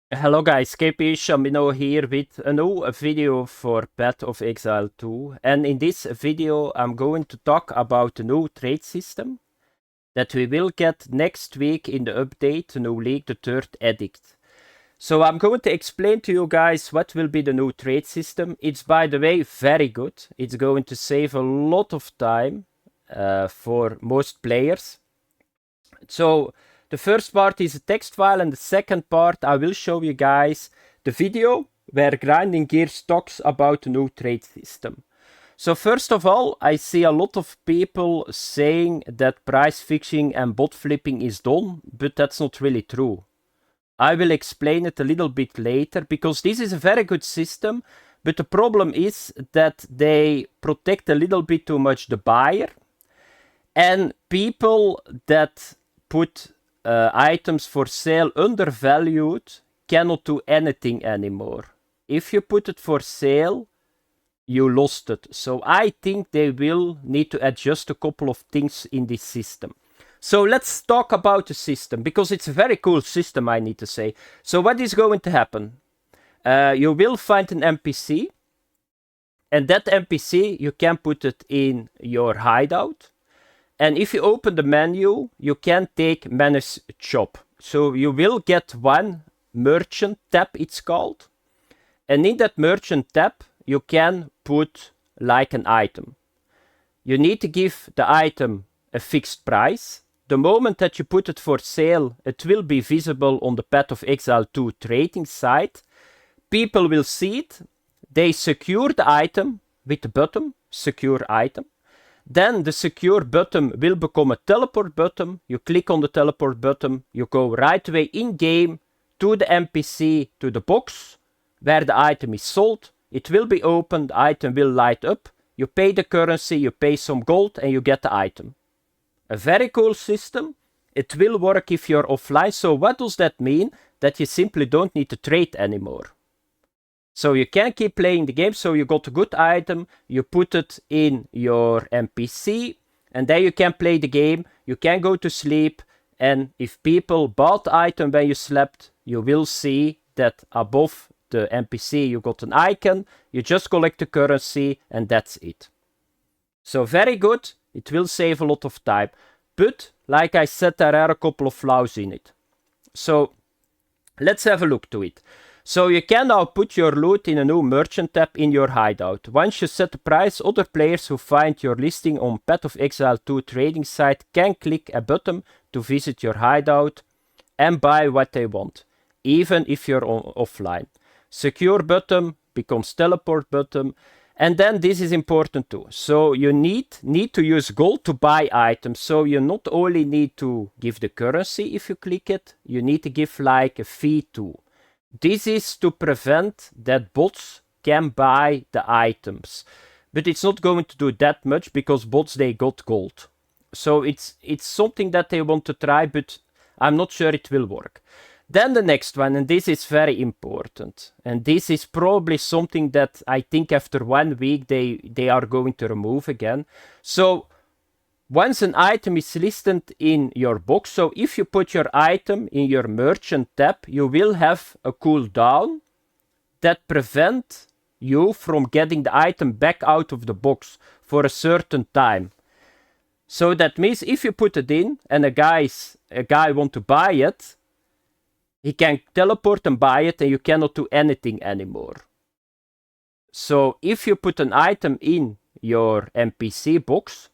Hello guys, KP Shamino here with a new video for Path of Exile 2. And in this video I'm going to talk about the new trade system that we will get next week in the update to New League, the third Edict. So I'm going to explain to you guys what will be the new trade system. It's, by the way, very good. It's going to save a lot of time for most players. So the first part is a text file, and the second part I will show you guys the video where Grinding Gears talks about the new trade system. So first of all, I see a lot of people saying that price fixing and bot flipping is done, but that's not really true. I will explain it a little bit later, because this is a very good system, but the problem is that they protect a little bit too much the buyer, and people that put items for sale undervalued cannot do anything anymore. If you put it for sale, you lost it. So I think they will need to adjust a couple of things in this system. So let's talk about the system, because it's a very cool system, I need to say. So what is going to happen? You will find an NPC, and that NPC, you can put it in your hideout. And if you open the menu, you can take Manage Shop. So you will get one merchant tab, it's called. And in that merchant tab, you can put like an item. You need to give the item a fixed price. The moment that you put it for sale, it will be visible on the Path of Exile 2 trading site. People will see it. They secure the item with the button, secure item. Then the secure button will become a teleport button. You click on the teleport button, you go right away in-game to the NPC, to the box where the item is sold. It will be opened, the item will light up. You pay the currency, you pay some gold, and you get the item. A very cool system. It will work if you're offline. So what does that mean? That you simply don't need to trade anymore. So you can keep playing the game. So you got a good item, you put it in your NPC, and then you can play the game. You can go to sleep, and if people bought the item when you slept, you will see that above the NPC you got an icon. You just collect the currency, and that's it. So very good. It will save a lot of time. But like I said, there are a couple of flaws in it. So let's have a look to it. So you can now put your loot in a new merchant tab in your hideout. Once you set the price, other players who find your listing on Path of Exile 2 trading site can click a button to visit your hideout and buy what they want, even if you're offline. Secure button becomes teleport button. And then this is important too. So you need to use gold to buy items. So you not only need to give the currency if you click it, you need to give like a fee too. This is to prevent that bots can buy the items. But it's not going to do that much, because bots, they got gold. So it's something that they want to try, but I'm not sure it will work. Then the next one, and this is very important. And this is probably something that I think after 1 week they are going to remove again. So once an item is listed in your box, so if you put your item in your merchant tab, you will have a cooldown that prevents you from getting the item back out of the box for a certain time. So that means if you put it in and a guy want to buy it, he can teleport and buy it, and you cannot do anything anymore. So if you put an item in your NPC box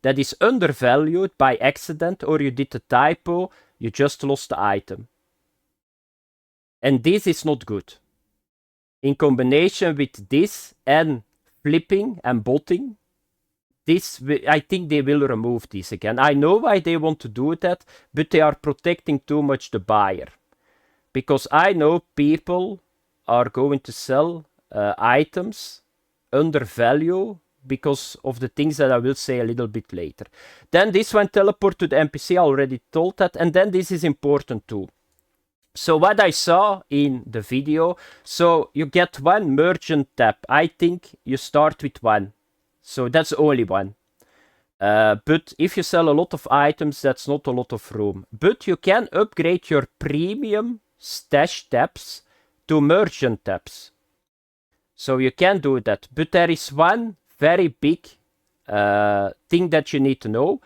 that is undervalued by accident, or you did a typo, you just lost the item. And this is not good. In combination with this and flipping and botting, I think they will remove this again. I know why they want to do that, but they are protecting too much the buyer. Because I know people are going to sell items under value because of the things that I will say a little bit later. Then this one, teleport to the NPC, I already told that. And then this is important too. So what I saw in the video, so you get one merchant tab. I think you start with one. So that's only one. But if you sell a lot of items, that's not a lot of room. But you can upgrade your premium stash tabs to merchant tabs. So you can do that. But there is one very big thing that you need to know.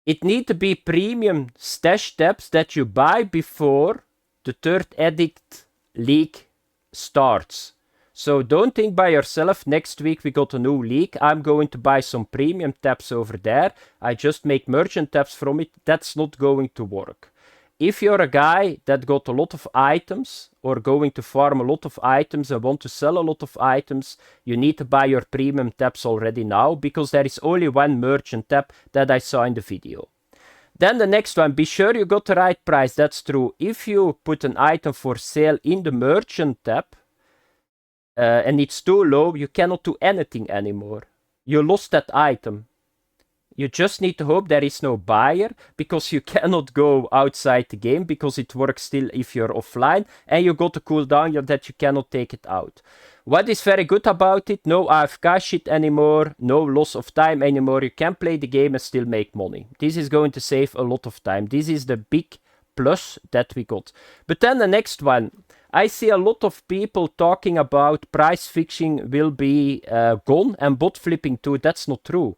It need to be premium stash tabs that you buy before the third Edict league starts. So don't think by yourself, next week we got a new league, I'm going to buy some premium tabs over there, I just make merchant tabs from it. That's not going to work. If you're a guy that got a lot of items or going to farm a lot of items and want to sell a lot of items, you need to buy your premium tabs already now, because there is only one merchant tab that I saw in the video. Then the next one, be sure you got the right price. That's true. If you put an item for sale in the merchant tab and it's too low, you cannot do anything anymore. You lost that item. You just need to hope there is no buyer, because you cannot go outside the game, because it works still if you're offline, and you got a cooldown that you cannot take it out. What is very good about it, no AFK shit anymore, no loss of time anymore, you can play the game and still make money. This is going to save a lot of time. This is the big plus that we got. But then the next one, I see a lot of people talking about price fixing will be gone and bot flipping too. That's not true.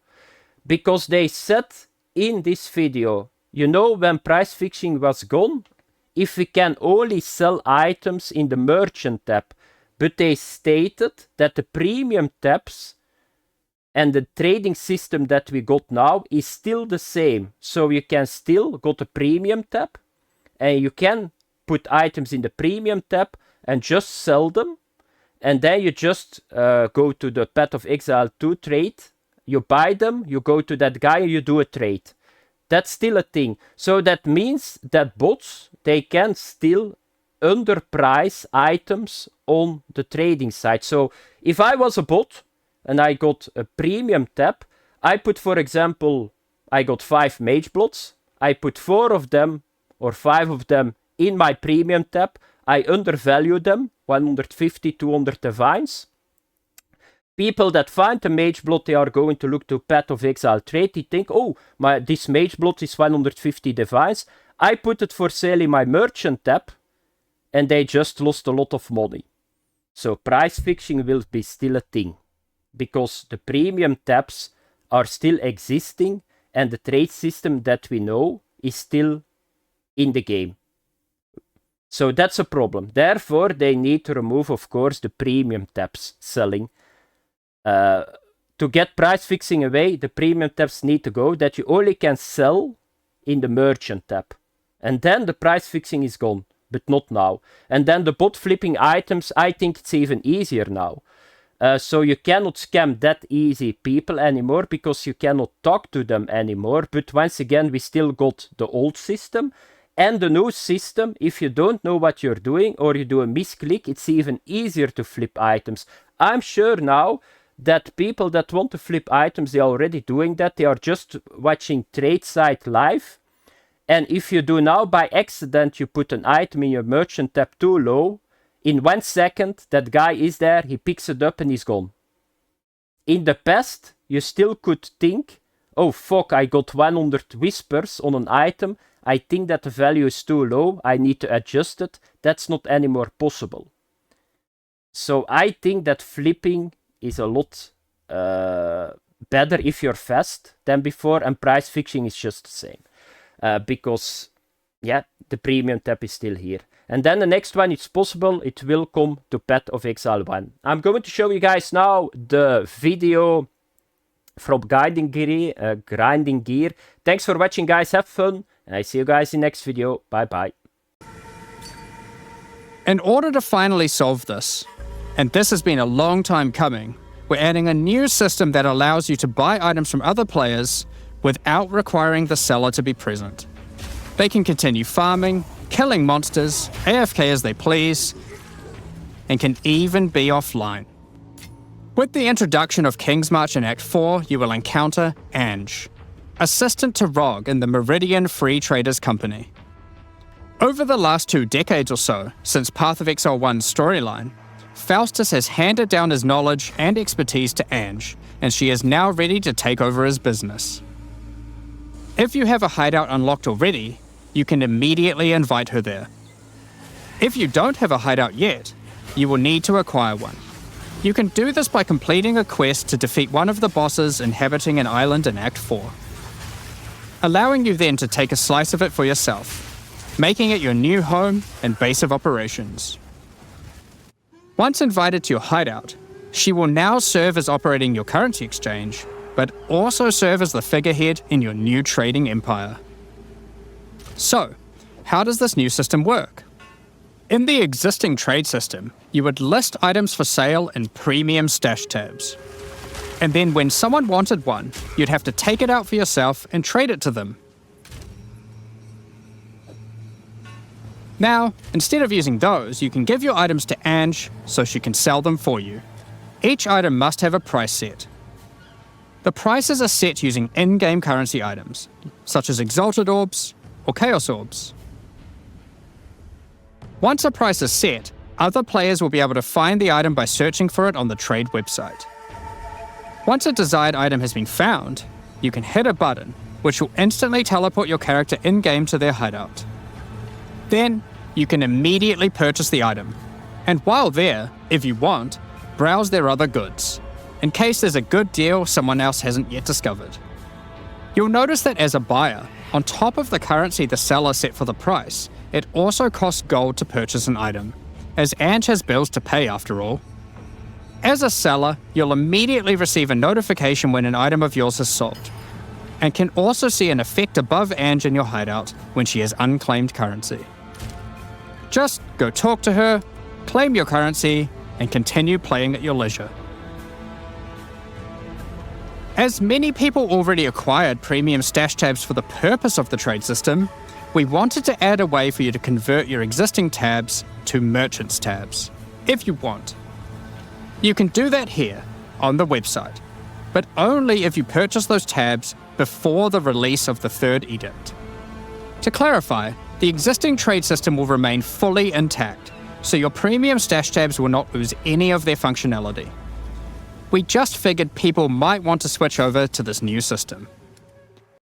Because they said in this video, you know, when price fixing was gone, if we can only sell items in the merchant tab, but they stated that the premium tabs and the trading system that we got now is still the same. So you can still go to premium tab and you can put items in the premium tab and just sell them. And then you just go to the Path of Exile 2 trade. You buy them, you go to that guy, you do a trade. That's still a thing. So that means that bots, they can still underprice items on the trading side. So if I was a bot and I got a premium tab, I put, for example, I got 5 mage blots. I put 4 of them or 5 of them in my premium tab. I undervalue them, 150, 200 divines. People that find the mage blot, they are going to look to Path of Exile trade. They think, oh, this mage blot is 150 divines. I put it for sale in my merchant tab, and they just lost a lot of money. So price fixing will be still a thing, because the premium tabs are still existing, and the trade system that we know is still in the game. So that's a problem. Therefore, they need to remove, of course, the premium tabs selling. To get price fixing away, the premium tabs need to go, that you only can sell in the merchant tab. And then the price fixing is gone, but not now. And then the bot flipping items, I think it's even easier now. So you cannot scam that easy people anymore, because you cannot talk to them anymore. But once again, we still got the old system. And the new system, if you don't know what you're doing, or you do a misclick, it's even easier to flip items. I'm sure now that people that want to flip items, they are already doing that. They are just watching trade site live. And if you do now by accident, you put an item in your merchant tab too low, in 1 second, that guy is there, he picks it up and he's gone. In the past, you still could think, oh fuck, I got 100 whispers on an item. I think that the value is too low. I need to adjust it. That's not anymore possible. So I think that flipping is a lot better if you're fast than before, and price fixing is just the same. Because, yeah, the premium tab is still here. And then the next one, it's possible it will come to Path of Exile 1. I'm going to show you guys now the video from Grinding Gear. Thanks for watching, guys. Have fun. And I see you guys in the next video. Bye-bye. In order to finally solve this, and this has been a long time coming, we're adding a new system that allows you to buy items from other players without requiring the seller to be present. They can continue farming, killing monsters, AFK as they please, and can even be offline. With the introduction of King's March in Act 4, you will encounter Ange, assistant to Rog in the Meridian Free Traders Company. Over the last 2 decades or so, since Path of Exile 1's storyline, Faustus has handed down his knowledge and expertise to Ange, and she is now ready to take over his business. If you have a hideout unlocked already, you can immediately invite her there. If you don't have a hideout yet, you will need to acquire one. You can do this by completing a quest to defeat one of the bosses inhabiting an island in Act 4, allowing you then to take a slice of it for yourself, making it your new home and base of operations. Once invited to your hideout, she will now serve as operating your currency exchange, but also serve as the figurehead in your new trading empire. So, how does this new system work? In the existing trade system, you would list items for sale in premium stash tabs. And then when someone wanted one, you'd have to take it out for yourself and trade it to them. Now, instead of using those, you can give your items to Ange so she can sell them for you. Each item must have a price set. The prices are set using in-game currency items, such as Exalted Orbs or Chaos Orbs. Once a price is set, other players will be able to find the item by searching for it on the trade website. Once a desired item has been found, you can hit a button, which will instantly teleport your character in-game to their hideout. Then, you can immediately purchase the item, and while there, if you want, browse their other goods, in case there's a good deal someone else hasn't yet discovered. You'll notice that as a buyer, on top of the currency the seller set for the price, it also costs gold to purchase an item, as Ange has bills to pay after all. As a seller, you'll immediately receive a notification when an item of yours is sold, and can also see an effect above Ange in your hideout when she has unclaimed currency. Just go talk to her, claim your currency, and continue playing at your leisure. As many people already acquired premium stash tabs for the purpose of the trade system, we wanted to add a way for you to convert your existing tabs to merchants tabs, if you want. You can do that here, on the website, but only if you purchase those tabs before the release of the third edict. To clarify, the existing trade system will remain fully intact, so your premium stash tabs will not lose any of their functionality. We just figured people might want to switch over to this new system.